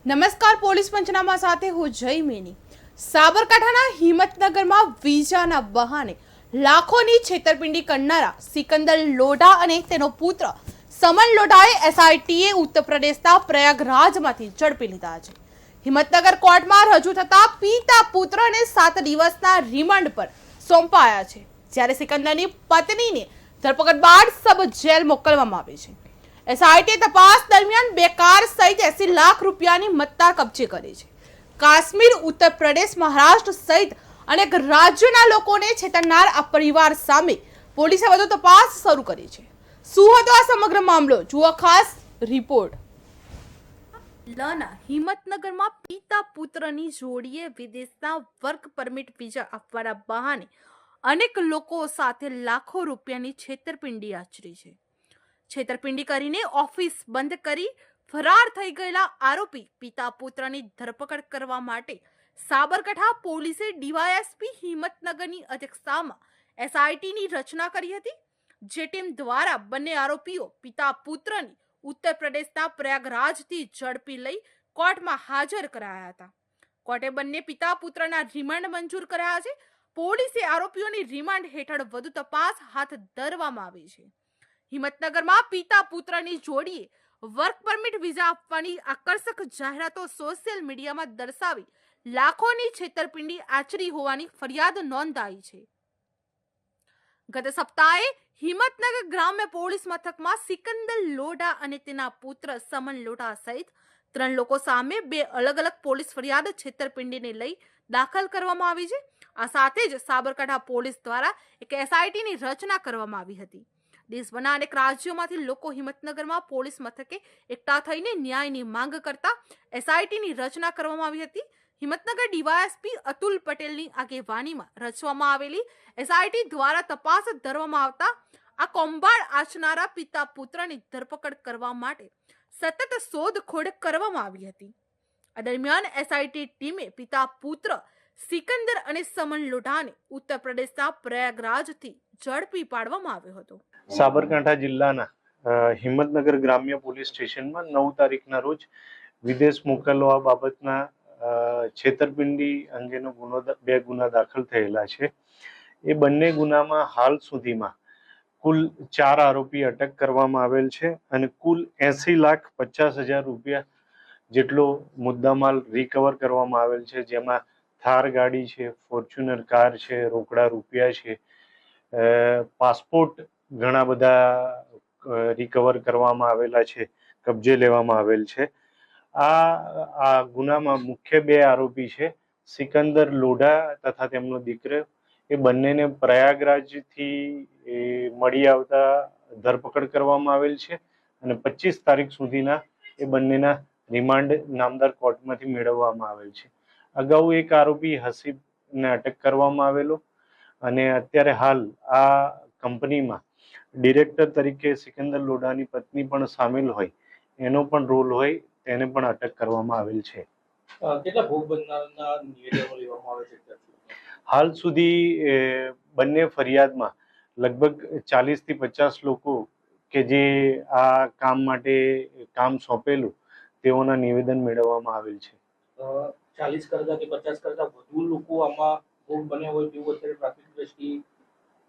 નમસ્કાર, પોલીસ પંચનામા સાથે હું જય મેની। સાબરકાંઠાના હિંમતનગરમાં વિઝાના બહાને લાખોની છેતરપિંડી કરનારા સિકંદર લોઢા અને તેનો પુત્ર સમન લોઢાએ એસઆઈટીએ ઉત્તર પ્રદેશના પ્રયાગરાજમાંથી ઝડપી લીધા છે। હિંમતનગર કોર્ટમાં રજૂ થતા પિતા પુત્રને 7 દિવસના રિમાન્ડ પર સોંપાયા છે, જ્યારે સિકંદરની પત્નીને ધરપકડ બાદ સબ જેલ મોકલવામાં આવી છે। એસઆઈટી તપાસ દરમિયાન બે કાર સહિત 80 લાખ રૂપિયાની મત્તા કબજે કરી છે। કાશ્મીર, ઉત્તર પ્રદેશ, મહારાષ્ટ્ર સહિત અનેક રાજ્યોના લોકોને છેતરનાર આ પરિવાર સામે પોલીસે વધુ તપાસ શરૂ કરી છે। શું હતો આ સમગ્ર મામલો, જુઓ ખાસ રિપોર્ટ। લના હિંમતનગરમાં પિતા પુત્રની જોડીએ વિદેશના વર્ક પરમિટ વિઝા આપવાના બહાને અનેક લોકો સાથે લાખો રૂપિયાની છેતરપિંડી આચરી છે। છેતરપિંડી કરીને ઓફિસ બંધ કરી ફરાર થઈ ગયેલા આરોપી પિતા પુત્રની ધરપકડ કરવા માટે સાબરકાંઠા પોલીસે ડીવાયએસપી હિંમતનગરની અધ્યક્ષતામાં એસઆઈટીની રચના કરી હતી, જે ટીમ દ્વારા બંને આરોપીઓ પિતા પુત્રની ઉત્તર પ્રદેશના પ્રયાગરાજથી ઝડપી લઈ કોર્ટમાં હાજર કરાયા હતા। કોર્ટે બંને પિતા પુત્રના રિમાન્ડ મંજૂર કર્યા છે। પોલીસે આરોપીઓની રિમાન્ડ હેઠળ વધુ તપાસ હાથ ધરવામાં આવી છે। હિંમતનગરમાં પિતા પુત્રની જોડીએ વર્ક પરમિટ વિઝા આપવાની આકર્ષક જાહેરાતો સોશિયલ મીડિયામાં દર્શાવી લાખોની છેતરપિંડી આચરી હોવાની ફરિયાદ નોંધાઈ છે। ગત સપ્તાહે હિંમતનગર ગ્રામ્ય પોલીસ મથકમાં સિકંદર લોઢા અને તેના પુત્ર સમન લોઢા સહિત 3 લોકો સામે 2 અલગ અલગ પોલીસ ફરિયાદ છેતરપિંડીને લઈ દાખલ કરવામાં આવી છે। આ સાથે જ સાબરકાંઠા પોલીસ દ્વારા એક એસઆઈટીની રચના કરવામાં આવી હતી। દેશભરના અનેક રાજ્યોમાંથી લોકો હિંમતનગરમાં પોલીસ મથકે એકઠા થઈને ન્યાયની માંગ કરતા એસઆઈટીની રચના કરવામાં આવી હતી। હિંમતનગર ડીવાયએસપી અતુલ પટેલની આગેવાનીમાં રચવામાં આવેલી એસઆઈટી દ્વારા તપાસ ધરવામાં આવતા આ કૌભાંડ આચરનારા પિતા પુત્રની ધરપકડ કરવા માટે સતત શોધખોળ કરવામાં આવી હતી। આ દરમિયાન એસઆઈટી ટીમે પિતા પુત્ર સિકંદર અને સમન લોઢાને ઉત્તર પ્રદેશના પ્રયાગરાજથી ઝડપી પાડવામાં આવ્યો હતો। સાબરકાંઠા જિલ્લાના હિંમતનગર ગ્રામ્ય પોલીસ સ્ટેશનમાં 9 તારીખના રોજ વિદેશ મોકલવા બાબતના છેતરપિંડી અંગેનો બે ગુના દાખલ થયેલા છે। એ બંને ગુનામાં હાલ સુધીમાં કુલ 4 આરોપી અટક કરવામાં આવેલ છે અને કુલ 80,50,000 રૂપિયા જેટલો મુદ્દામાલ રિકવર કરવામાં આવેલ છે, જેમાં થાર ગાડી છે, ફોર્ચ્યુનર કાર છે, રોકડા રૂપિયા છે, પાસપોર્ટ ઘણા બધા રિકવર કરવામાં આવેલા છે, કબજે લેવામાં આવેલ છે। આ ગુનામાં મુખ્ય 2 આરોપી છે સિકંદર લોઢા તથા તેમનો દીકરો। એ બંનેને પ્રયાગરાજથી મળી આવતા ધરપકડ કરવામાં આવેલ છે અને 25 તારીખ સુધીના એ બંનેના રિમાન્ડ નામદાર કોર્ટમાંથી મેળવવામાં આવેલ છે। અગાઉ એક આરોપી હસીબને અટક કરવામાં આવેલો અને અત્યારે હાલ આ કંપનીમાં ડિરેક્ટર તરીકે સિકંદર લોઢાની પત્ની પણ સામેલ હોય, એનો પણ રોલ હોય, તેને પણ અટક કરવામાં આવેલ છે। કેટલા ભોગ બનનારના નિવેદનો લેવામાં આવે છે? હાલ સુધી બંને ફરિયાદમાં લગભગ 40 થી 50 લોકો કે જે આ કામ માટે કામ સોંપેલું તેઓના નિવેદન મેળવવામાં આવેલ છે। 40 કરતા કે 50 કરતા વધુ લોકો આમાં ભોગ બન્યા હોય તેવું અત્યારે પ્રાથમિક દ્રષ્ટિએ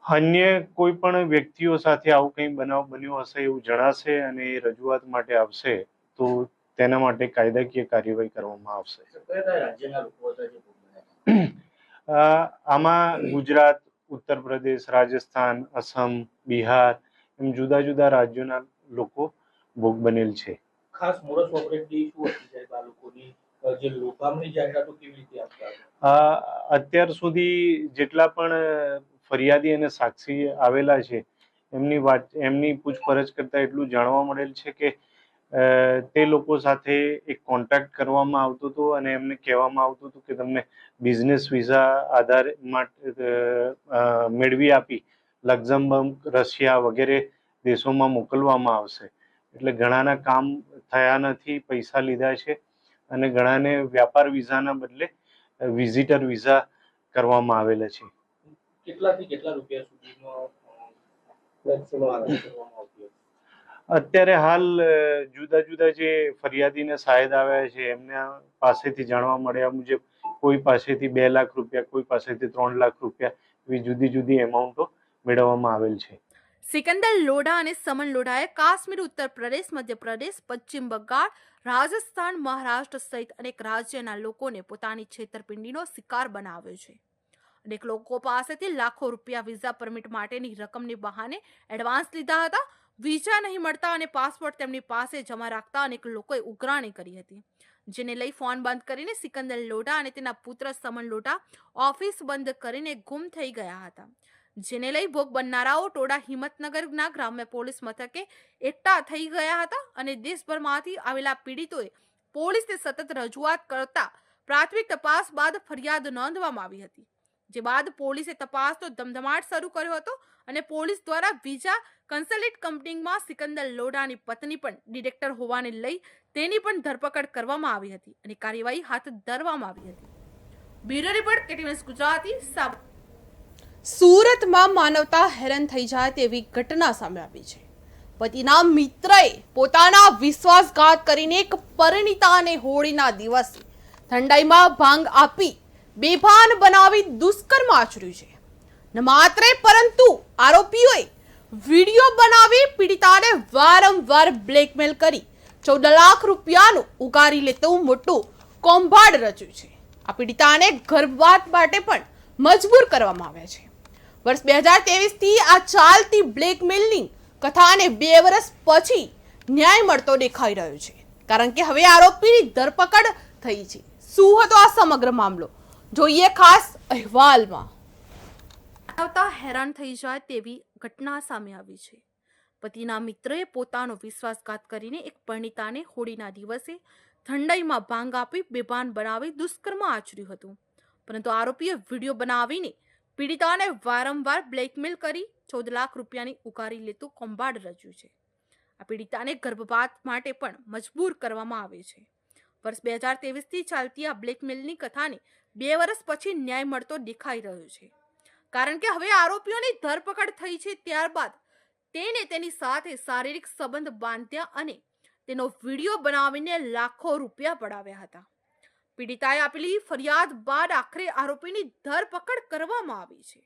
અન્ય કોઈ પણ વ્યક્તિઓ સાથે આવું કંઈ બનાવ બન્યો હશે એવું જણાશે અને એ રજૂઆત માટે આવશે તો તેના માટે કાયદાકીય કાર્યવાહી કરવામાં આવશે। કયા રાજ્યના લોકો હતા જે ભોગ બન્યા? આમાં ગુજરાત, ઉત્તર પ્રદેશ, રાજસ્થાન, અસમ, બિહાર એમ જુદા જુદા રાજ્યોના લોકો ભોગ બનેલ છે। ખાસ મોડસ ઓપરેન્ડી શું હતી સાહેબ આ લોકોની, જે લોભામણી જાહેરાતો કેવી રીતે આપતા? અત્યાર સુધી જેટલા પણ ફરિયાદી અને સાક્ષી આવેલા છે એમની પૂછપરછ કરતા એટલું જાણવા મળેલ છે કે તે લોકો સાથે એક કોન્ટેક્ટ કરવામાં આવતો હતો અને એમને કહેવામાં આવતું હતું કે તમને બિઝનેસ વિઝા આધાર માટે મેળવી આપી લક્ઝમબર્ગ, રશિયા વગેરે દેશોમાં મોકલવામાં આવશે। એટલે ઘણાના કામ થયા નથી, પૈસા લીધા છે અને ઘણાને વ્યાપાર વિઝાના બદલે વિઝિટર વિઝા કરવામાં આવેલા છે। કેટલાથી કેટલા રૂપિયા સુધીનો કરવામાં આવતી? અત્યારે હાલ જુદા જુદા જે ફરિયાદીને શાયદ આવ્યા છે એમના પાસેથી જાણવા મળ્યા મુજબ કોઈ પાસેથી 2 લાખ રૂપિયા, કોઈ પાસેથી 3 લાખ રૂપિયા એવી જુદી જુદી એમાઉન્ટો મેળવવામાં આવેલ છે. સિકંદર લોઢા અને સમન લોઢાએ કાશ્મીર, ઉત્તર પ્રદેશ, મધ્યપ્રદેશ, પશ્ચિમ બંગાળ, રાજસ્થાન, મહારાષ્ટ્ર સહિત અનેક રાજ્યના લોકોને પોતાની છેતરપિંડીનો શિકાર બનાવ્યો છે. અનેક લોકો પાસેથી લાખો રૂપિયા વિઝા પરમિટ માટેની રકમની બહાને એડવાન્સ લીધા હતા. વિઝા નહીં મળતા અને પાસપોર્ટ તેમની પાસે જમા રાખતા અનેક લોકોએ ઉઘરાણી કરી હતી, જેને લઈ ફોન બંધ કરીને સિકંદર લોઢા અને તેના પુત્ર સમન લોઢા ઓફિસ બંધ કરીને ગુમ થઈ ગયા હતા. જેને લઈ ભોગ બનનારાઓ ટોળા હિંમતનગરના ગ્રામ્ય પોલીસ મથકે એકઠા થઈ ગયા હતા અને દેશભરમાંથી આવેલા પીડિતોએ પોલીસને સતત રજૂઆત કરતા પ્રાથમિક તપાસ બાદ ફરિયાદ નોંધવામાં આવી હતી. જે બાદ પોલીસે તપાસનો ધમધમાટ શરૂ કર્યો હતો અને પોલીસ દ્વારા વિઝા કન્સલ્ટન્ટ કંપનીમાં સિકંદર લોઢાની પત્ની પણ ડિરેક્ટર હોવાને લઈ તેની પણ ધરપકડ કરવામાં આવી હતી અને કાર્યવાહી હાથ ધરવામાં આવી હતી. Bureau report KTVN Gujarati. સુરતમાં માનવતા હેરાન થઈ જાય તેવી ઘટના સામે આવી છે. પતિના મિત્રએ પોતાના વિશ્વાસઘાત કરીને એક પરિણીતાને હોળીના દિવસે ઠંડાઈમાં ભાંગ આપી બેભાન બનાવી દુષ્કર્મ આચર્યું છે. ન માત્ર પરંતુ આરોપીઓએ વિડીયો બનાવી પીડિતાને વારંવાર બ્લેકમેલ કરી 14 લાખ રૂપિયાનું ઉગારી લેતું મોટું કૌભાંડ રચ્યું છે. આ પીડિતાને ગર્ભપાત માટે પણ મજબૂર કરવામાં આવ્યા છે. વર્ષ 2023 થી આ ચાલતી બ્લેકમેલિંગ કથાને 2 વર્ષ પછી ન્યાય મળતો દેખાઈ રહ્યો છે, કારણ કે હવે આરોપીની ધરપકડ થઈ છે. શું હતો આ સમગ્ર મામલો, જોઈએ ખાસ અહેવાલમાં. આવતા હેરાન થઈ જાય તેવી ઘટના સામે આવી છે. પતિના મિત્રએ પોતાનો વિશ્વાસઘાત કરીને એક પરિણીતાને હોળીના દિવસે ઠંડાઈમાં ભાંગ આપી બેભાન બનાવી દુષ્કર્મ આચર્યું હતું, પરંતુ આરોપીએ વિડીયો બનાવીને પીડિતાને વારંવાર બ્લેકમેલ કરી 14 લાખ રૂપિયાની ઉગારી લેતું કૌભાંડ રચ્યું છે. આ પીડિતાને ગર્ભપાત માટે પણ મજબૂર કરવામાં આવે છે. વર્ષ 2023 થી ચાલતી આ બ્લેકમેલની કથાને 2 વર્ષ પછી ન્યાય મળતો દેખાઈ રહ્યો છે, કારણ કે હવે આરોપીઓની ધરપકડ થઈ છે. ત્યારબાદ તેને તેની સાથે શારીરિક સંબંધ બાંધ્યા અને તેનો વિડીયો બનાવીને લાખો રૂપિયા પડાવ્યા હતા. પીડિતાએ આપેલી ફરિયાદ બાદ આખરે આરોપીની ધરપકડ કરવામાં આવી છે.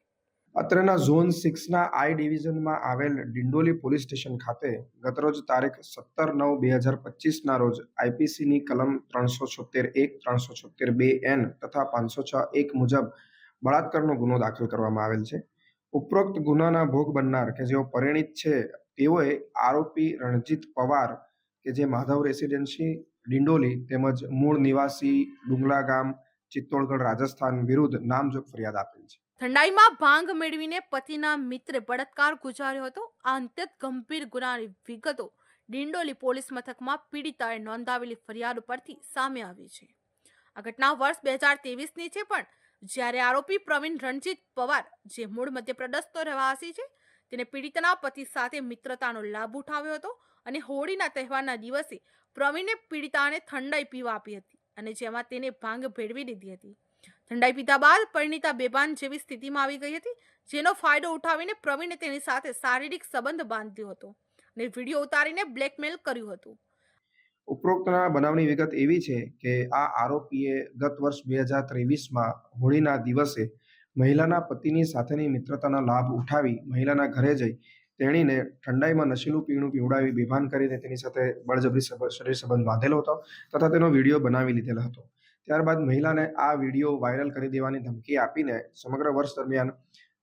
અત્રેના ઝોન 6ના આઈ ડિવિઝનમાં આવેલ ડિંડોલી પોલીસ સ્ટેશન ખાતે ગતરોજ તારીખ 17/9/2025ના રોજ આઈપીસીની કલમ 376(1), 376(2)N તથા 506(1) મુજબ બળાત્કારનો ગુનો દાખલ કરવામાં આવેલ છે. ઉપરોક્ત ગુનાના ભોગ બનનાર કે જેઓ પરિણીત છે તેઓએ આરોપી રણજીત પવાર કે જે માધવ રેસિડેન્સી ડિંડોલી તેમજ મૂળ નિવાસી ડુંગલા ગામ ચિત્તોડગઢ રાજસ્થાન વિરુદ્ધ નામજોગ ફરિયાદ આપેલ છે. ઠંડાઈમાં ભાંગ મેળવીને પતિના મિત્રે બળાત્કાર ગુજાર્યો હતો. આ અત્યંત ગંભીર ગુનાની વિગતો ડિંડોલી પોલીસ મથકમાં પીડિતાએ નોંધાવેલી ફરિયાદ પરથી સામે આવી છે. આ ઘટના વર્ષ 2023ની છે, પણ જ્યારે આરોપી પ્રવીણ રણજીત પવાર, જે મૂળ મધ્યપ્રદેશનો રહેવાસી છે, તેને પીડિતાના પતિ સાથે મિત્રતાનો લાભ ઉઠાવ્યો હતો અને હોળીના તહેવારના દિવસે પ્રવીણે પીડિતાને ઠંડાઈ પીવા આપી હતી અને જેમાં તેને ભાંગ ભેળવી દીધી હતી. ઠંડાઈ પીધા બાદ પરિણીતા બેભાન જેવી સ્થિતિમાં આવી ગઈ હતી, જેનો ફાયદો ઉઠાવીને પ્રવીણે તેની સાથે શારીરિક સંબંધ બાંધ્યો હતો અને વિડીયો ઉતારીને બ્લેકમેલ કર્યું હતું. ઉપરોક્તના બનાવની વિગત એવી છે કે આ આરોપીએ ગત વર્ષ 2023માં હોળીના દિવસે મહિલાના પતિની સાથેની મિત્રતાના લાભ ઉઠાવી મહિલાના ઘરે જઈ તેણીને ઠંડાઈમાં નશીલું પીણું પીવડાવી બેભાન કરીને તેની સાથે બળજબરી શરીર સંબંધ બાંધેલો હતો તથા તેનો વિડીયો બનાવી લીધેલો હતો. ત્યારબાદ મહિલાને આ વિડીયો વાયરલ કરી દેવાની ધમકી આપીને સમગ્ર વર્ષ દરમિયાન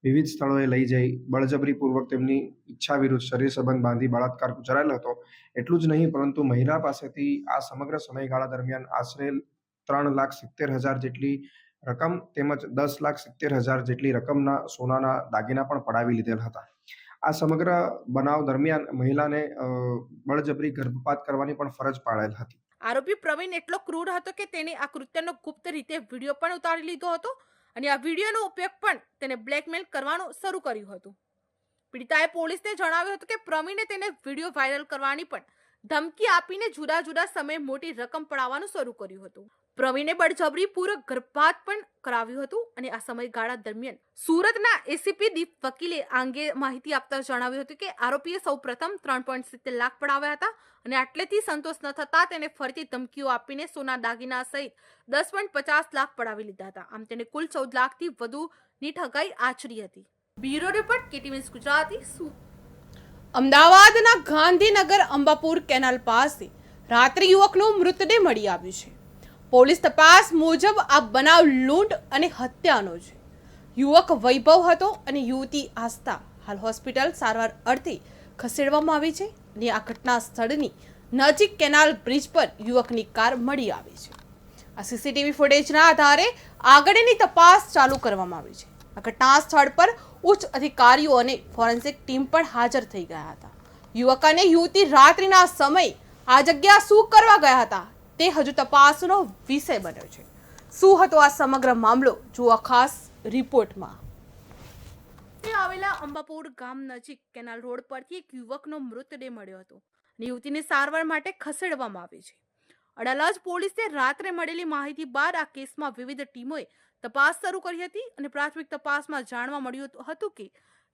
વિવિધ સ્થળોએ લઈ જઈ બળજબરીપૂર્વક તેમની ઈચ્છા વિરુદ્ધ શરીર સંબંધ બાંધી બળાત્કાર ગુજારેલો હતો. એટલું જ નહીં, પરંતુ મહિલા પાસેથી આ સમગ્ર સમયગાળા દરમિયાન આશરે 3,70,000 જેટલી રકમ તેમજ 10,70,000 જેટલી રકમના સોનાના દાગીના પણ પડાવી લીધેલ હતા. આ સમગ્ર બનાવ દરમિયાન મહિલાને બળજબરી ગર્ભપાત કરવાની પણ ફરજ પાડેલ હતી. આરોપી પ્રવીણ એટલો ક્રૂર હતો કે તેને આ કૃત્યનો ગુપ્ત રીતે વિડીયો પણ ઉતારી લીધો હતો અને આ વિડીયોનો ઉપયોગ પણ તેને બ્લેકમેલ કરવાનું શરૂ કર્યું હતું. પીડિતાએ પોલીસને જણાવ્યું હતું કે પ્રવીણે તેને વિડીયો વાયરલ કરવાની પણ ધમકી આપીને જુદા જુદા સમયે મોટી રકમ પડાવવાનું શરૂ કર્યું હતું. પ્રવીણે બળજબરીપૂર્વક ગર્ભપાત પણ કરાવ્યું હતું અને આ સમયગાળા દરમિયાન સુરતના એસીપી દીપ વકીલે આ અંગે માહિતી આપતા જણાવ્યું હતું કે આરોપીએ સૌપ્રથમ 3.70 લાખ પડાવ્યા હતા અને આટલેથી સંતોષ ન થતા તેને ફરીથી ધમકીઓ આપીને સોના દાગીના સહિત 10.50 લાખ પડાવી લીધા હતા. આમ તેને કુલ 14 લાખથી વધુની ઠગાઈ આચરી હતી. Bureau report KTV news Gujarati. અમદાવાદના ગાંધીનગર અંબાપુર કેનાલ પાસે રાત્રે યુવકનો મૃતદેહ મળી આવ્યો છે. પોલીસ તપાસ મુજબ આ બનાવ લૂંટ અને હત્યાનો છે. યુવક વૈભવ હતો અને યુવતી આસ્થા હાલ હોસ્પિટલ સારવાર અર્થે ખસેડવામાં આવી છે અને આ ઘટના સ્થળની નજીક કેનાલ બ્રિજ પર યુવકની કાર મળી આવી છે. આ સીસીટીવી ફૂટેજના આધારે આગળની તપાસ ચાલુ કરવામાં આવી છે. આ ઘટના સ્થળ પર ઉચ્ચ અધિકારીઓ અને ફોરેન્સિક ટીમ પણ હાજર થઈ ગયા હતા. યુવક અને યુવતી રાત્રિના સમયે આ જગ્યા શું કરવા ગયા હતા તે હજુ તપાસનો વિષય બન્યો છે. શું હતો આ સમગ્ર મામલો, જુઓ ખાસ રિપોર્ટમાં. આવેલા અંબાપુર ગામ નજીક કેનાલ રોડ પરથી એક યુવકનો મૃતદેહ મળ્યો હતો અને યુવતીને સારવાર માટે ખસેડવામાં આવી છે. અડાલજ પોલીસે રાત્રે મળેલી માહિતી બાદ આ કેસમાં વિવિધ ટીમોએ તપાસ શરૂ કરી હતી અને પ્રાથમિક તપાસમાં જાણવા મળ્યું હતું કે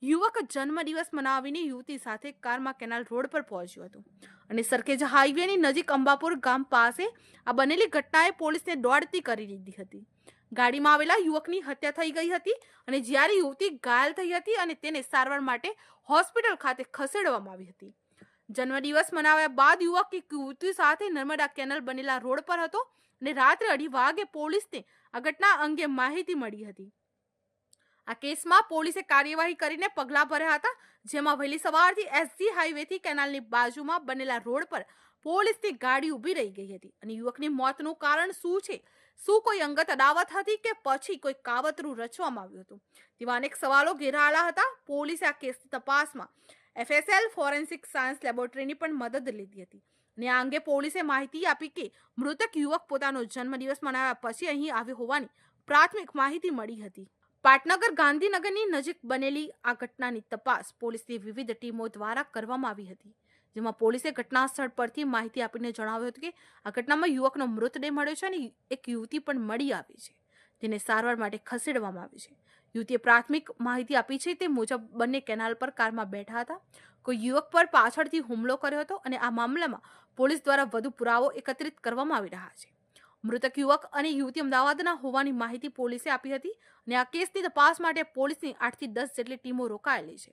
યુવક જન્મદિવસ મનાવીને યુવતી સાથે કારમાં કેનાલ રોડ પર પહોંચ્યું હતું અને સરખેજ હાઈવેની નજીક અંબાપુર ગામ પાસે આ બનેલી ઘટનાએ પોલીસને દોડતી કરી દીધી હતી. ગાડીમાં આવેલા યુવકની હત્યા થઈ ગઈ હતી અને જ્યારે યુવતી ઘાયલ થઈ હતી અને તેને સારવાર માટે હોસ્પિટલ ખાતે ખસેડવામાં આવી હતી. જન્મદિવસ મનાવ્યા બાદ યુવક એક યુવતી સાથે નર્મદા કેનાલ બનેલા રોડ પર હતો અને રાત્રે 2:30 વાગે પોલીસને આ ઘટના અંગે માહિતી મળી હતી. આ કેસમાં પોલીસે કાર્યવાહી કરીને પગલાં ભર્યા હતા, જેમાં વહેલી સવારથી SG હાઈવેથી કેનાલની બાજુમાં બનેલા રોડ પર પોલીસની ગાડી ઊભી રહી ગઈ હતી અને યુવકની મોતનું કારણ શું છે, શું કોઈ અંગત અદાવત હતી કે પછી કોઈ કાવતરું રચવામાં આવ્યું હતું, તેવા અનેક સવાલો ઘેરાયેલા હતા. પોલીસે આ કેસની તપાસમાં FSL ફોરેન્સિક સાયન્સ લેબોરેટરીની પણ મદદ લીધી હતી અને આ અંગે પોલીસે માહિતી આપી કે મૃતક યુવક પોતાનો જન્મદિવસ મનાવ્યા પછી અહીં આવ્યો હોવાની પ્રાથમિક માહિતી મળી હતી. પાટનગર ગાંધીનગરની નજીક બનેલી આ ઘટનાની તપાસ પોલીસની વિવિધ ટીમો દ્વારા કરવામાં આવી હતી, જેમાં પોલીસે ઘટના સ્થળ પરથી માહિતી આપીને જણાવ્યું હતું કે આ ઘટનામાં યુવકનો મૃતદેહ મળ્યો છે અને એક યુવતી પણ મળી આવી છે, જેને સારવાર માટે ખસેડવામાં આવી છે. યુવતીએ પ્રાથમિક માહિતી આપી છે તે મુજબ બંને કેનાલ પર કારમાં બેઠા હતા. કોઈ યુવક પર પાછળથી હુમલો કર્યો હતો અને આ મામલામાં પોલીસ દ્વારા વધુ પુરાવો એકત્રિત કરવામાં આવી રહ્યા છે. મૃતક યુવક અને યુવતી અમદાવાદના હોવાની માહિતી પોલીસે આપી હતી અને આ કેસની તપાસ માટે પોલીસની 8 થી 10 જેટલી ટીમો રોકાયેલી છે,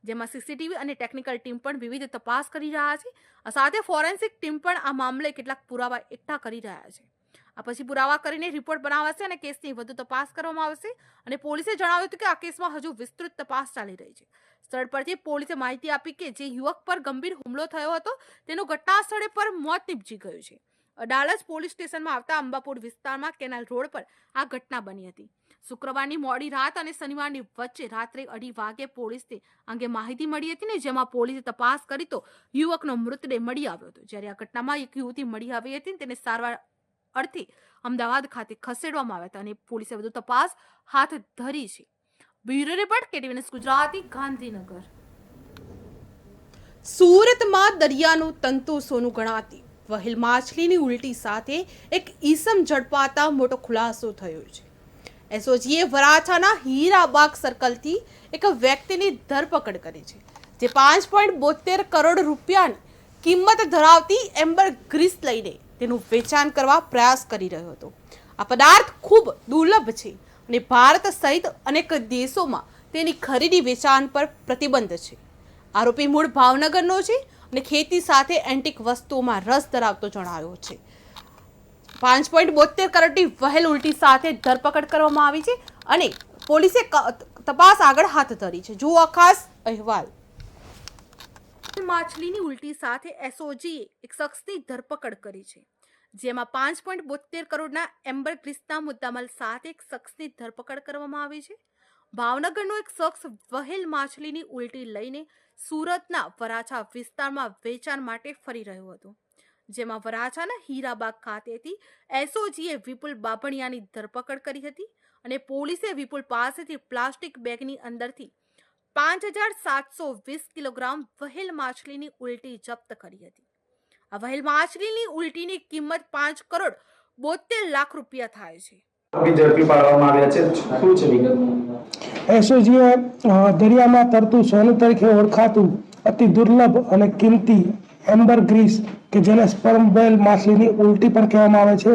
જેમાં સીસીટીવી અને ટેકનિકલ ટીમ પણ વિવિધ તપાસ કરી રહ્યા છે. આ સાથે ફોરેન્સિક ટીમ પણ આ મામલે કેટલાક પુરાવા એકઠા કરી રહ્યા છે. આ પછી પુરાવા કરીને રિપોર્ટ બનાવાશે અને કેસની વધુ તપાસ કરવામાં આવશે અને પોલીસે જણાવ્યું હતું કે આ કેસમાં હજુ વિસ્તૃત તપાસ ચાલી રહી છે. સ્થળ પરથી પોલીસે માહિતી આપી કે જે યુવક પર ગંભીર હુમલો થયો હતો તેનું ઘટના સ્થળે પર મોત નીપજી ગયું છે. અડાલજ પોલીસ સ્ટેશનમાં આવતા અંબાપુર વિસ્તારમાં કેનાલ રોડ પર આ ઘટના બની હતી. શુક્રવારની મોડી રાત અને શનિવારની વચ્ચે રાત્રે 2:30 વાગે પોલીસને અંગે માહિતી મળી હતી ને જેમાં પોલીસે તપાસ કરી તો યુવકનો મૃતદેહ મળી આવ્યો હતો. જ્યારે આ ઘટનામાં એક યુવતી મળી આવી હતી તેને સારવાર અર્થે અમદાવાદ ખાતે ખસેડવામાં આવ્યા હતા અને પોલીસે વધુ તપાસ હાથ ધરી છે. Bureau report KTV news Gujarati, Gandhinagar. સુરતમાં દરિયાનું તંતુ સોનું ગણાતી વહેલ માછલીની ઉલટી સાથે એક ઈસમ ઝડપાતા મોટો ખુલાસો થયો છે. એસઓજીએ વરાછાના હીરાબાગ સર્કલથી એક વ્યક્તિની ધરપકડ કરી છે, જે 5.72 કરોડ રૂપિયાની કિંમત ધરાવતી એમ્બર ગ્રીસ લઈને તેનું વેચાણ કરવા પ્રયાસ કરી રહ્યો હતો. આ પદાર્થ ખૂબ દુર્લભ છે અને ભારત સહિત અનેક દેશોમાં તેની ખરીદી વેચાણ પર પ્રતિબંધ છે. આરોપી મૂળ ભાવનગરનો છે અને ખેતી સાથે એન્ટિક વસ્તુઓમાં રસ ધરાવતો જણાયો છે. 5.72 કરોડની વહેલ ઉલટી સાથે ધરપકડ કરવામાં આવી છે અને પોલીસે તપાસ આગળ હાથ ધરી છે. જુઓ ખાસ અહેવાલ. માછલીની ઉલટી સાથે એસઓજીએ એક શખ્સની ધરપકડ કરી છે, જેમાં 5.72 કરોડના એમ્બર ગ્રીસના મુદ્દામાલ સાથે એક શખ્સની ધરપકડ કરવામાં આવી છે. ભાવનગરનો એક શખ્સ વહેલ માછલીની ઉલટી લઈને સુરતના વરાછા વિસ્તારમાં વેચાણ માટે ફરી રહ્યો હતો, જેમાં વરાછાના હીરાબાગ ખાતેથી એસઓજીએ વિપુલ બાભણિયાની ધરપકડ કરી હતી અને પોલીસે વિપુલ પાસેથી પ્લાસ્ટિક બેગની અંદરથી 5,720 કિલોગ્રામ વહેલ માછલીની ઉલટી જપ્ત કરી હતી. આ વહેલ માછલીની ઉલટીની કિંમત 5 કરોડ 72 લાખ રૂપિયા થાય છે. ઝડપી પાડવામાં આવ્યા છે. શું છે વિગત? એસઓજીએ દરિયામાં તરતું સોનું તરીકે ઓળખાતું અતિ દુર્લભ અને કિંમતી એમ્બરગ્રીસ કે જેને સ્પર્મ વેલ માછલીની ઉલટી પણ કહેવામાં આવે છે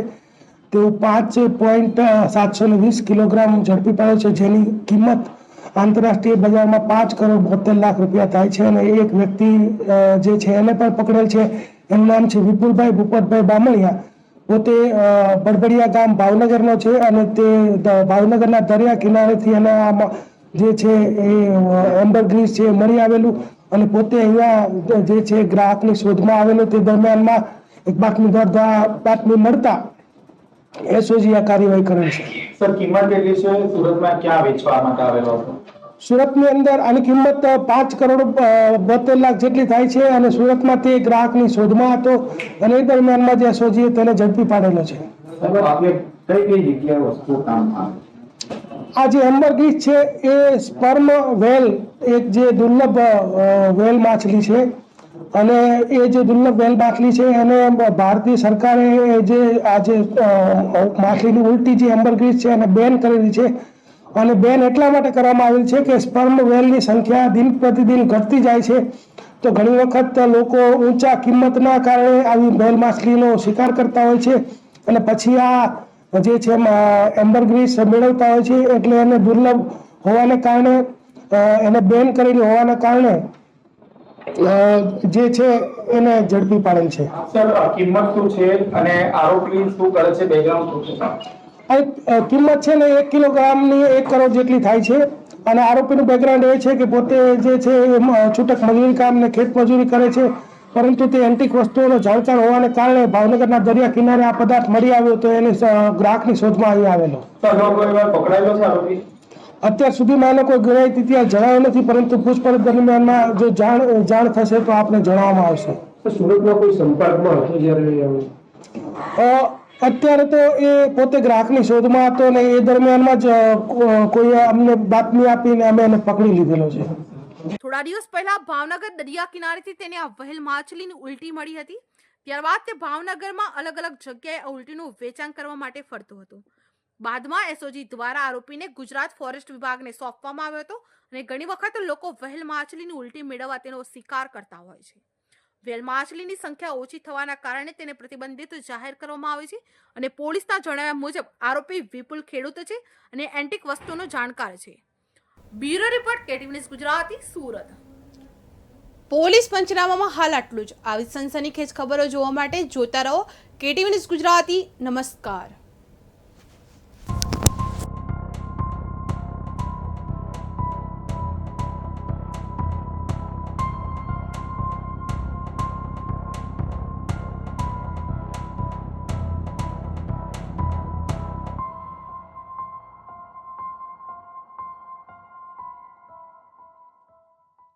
તેવું 5.720 કિલોગ્રામ ઝડપી પાડ્યો છે, જેની કિંમત આંતરરાષ્ટ્રીય બજારમાં 5.72 લાખ રૂપિયા થાય છે. અને એક વ્યક્તિ જે છે એને પણ પકડેલ છે. એનું નામ છે વિપુલભાઈ ભૂપતભાઈ બામણિયા. પોતે બડબડિયા ગામ ભાવનગરનો છે અને તે ભાવનગરના દરિયા કિનારેથી એના જે છે એ એમ્બરગ્રીસ છે મળી આવેલું અને પોતે અહીંયા જે છે ગ્રાહકની શોધમાં આવેલો. તે દરમિયાનમાં એક બાતમી મળતા એસઓજી આ કાર્યવાહી કરેલ છે. સર, કિંમત કેટલી છે? સુરતમાં ક્યાં વેચવા માટે આવેલો હતો? સુરતની અંદર આની કિંમત 5.72 લાખ જેટલી થાય છે અને સુરતમાં તે ગ્રાહકની શોધમાં હતો અને એ દરમિયાનમાં જે એસઓજીએ તેને ઝડપી પાડેલો છે. આપણે કઈ જગ્યાએ વસ્તુ કામ આવે? આ જે એમ્બરગ્રીસ છે એ સ્પર્મ વેલ એક જે દુર્લભ વેલ માછલી છે અને એ જે દુર્લભ વેલ માછલી છે એને ભારતીય સરકારે જે આ જે માછલીની ઉલટી જે એમ્બરગ્રીસ છે એને બેન કરેલી છે. અને બેન એટલા માટે કરવામાં આવેલ છે કે સ્પર્મ વેલની સંખ્યા દિન પ્રતિદિન ઘટતી જાય છે. તો ઘણી વખત લોકો ઊંચા કિંમતના કારણે આવી વેલ માછલીનો શિકાર કરતા હોય છે અને પછી આ જે છે એમ્બરગ્રીસ મેળવતા હોય છે. એટલે એને દુર્લભ હોવાને કારણે એને બેન કરેલી હોવાના કારણે જે છે એને ઝડપી પાડેલ છે. સર, કિંમત શું છે અને આરોપી શું કરે છે? બેકગ્રાઉન્ડ શું છે? આ કિંમત છે ને 1 કિલોગ્રામની 1 કરોડ જેટલી થાય છે અને આરોપીનું બેકગ્રાઉન્ડ એ છે કે પોતે જે છે એ છૂટક મજૂરી કામ ને ખેત મજૂરી કરે છે, પરંતુ તે એન્ટિક વસ્તુઓનો જાણકાર હોવાને કારણે ભાવનગરના દરિયા કિનારે આ પદાર્થ મળી આવ્યો તો એને ગ્રાહકની શોધમાં અહીં આવેલો. સર, પકડાયેલો છે આરોપી? અત્યાર સુધીમાં એનો કોઈ ગુનાહિત ઇતિહાસ જણાયો નથી, પરંતુ પૂછપરછ દરમિયાનમાં જો જાણ થશે તો આપને જણાવવામાં આવશે. સુરતમાં કોઈ સંપર્કમાં હતો જ્યારે? અત્યારે તો એ પોતે ગ્રાહકની શોધમાં હતો ને એ દરમિયાનમાં જ કોઈ અમને બાતમી આપીને અમે એને પકડી લીધેલો છે. થોડા દિવસ પહેલા ભાવનગર દરિયા કિનારેથી તેને આ વહેલ માછલીની ઉલટી મળી હતી. ત્યારબાદ તે ભાવનગરમાં અલગ અલગ જગ્યાએ આ ઉલટીનું વેચાણ કરવા માટે ફરતો હતો. બાદમાં એસઓજી દ્વારા આરોપીને ગુજરાત ફોરેસ્ટ વિભાગને સોંપવામાં આવ્યો હતો અને ઘણી વખત લોકો વહેલ માછલીની ઉલટી મેળવવા તેનો શિકાર કરતા હોય છે. વેલ માછલીની સંખ્યા ઓછી થવાના કારણે તેને પ્રતિબંધિત જાહેર કરવામાં આવે છે અને પોલીસના જણાવ્યા મુજબ આરોપી વિપુલ ખેડૂત છે અને એન્ટિક વસ્તુનો જાણકાર છે. Bureau report KTV news Gujarati, Surat. Police પંચનામામાં હાલ આટલું જ. આવી સનસનીખેજ ખબરો જોવા માટે જોતા રહો કેટીવી ન્યૂઝ ગુજરાતી. નમસ્કાર.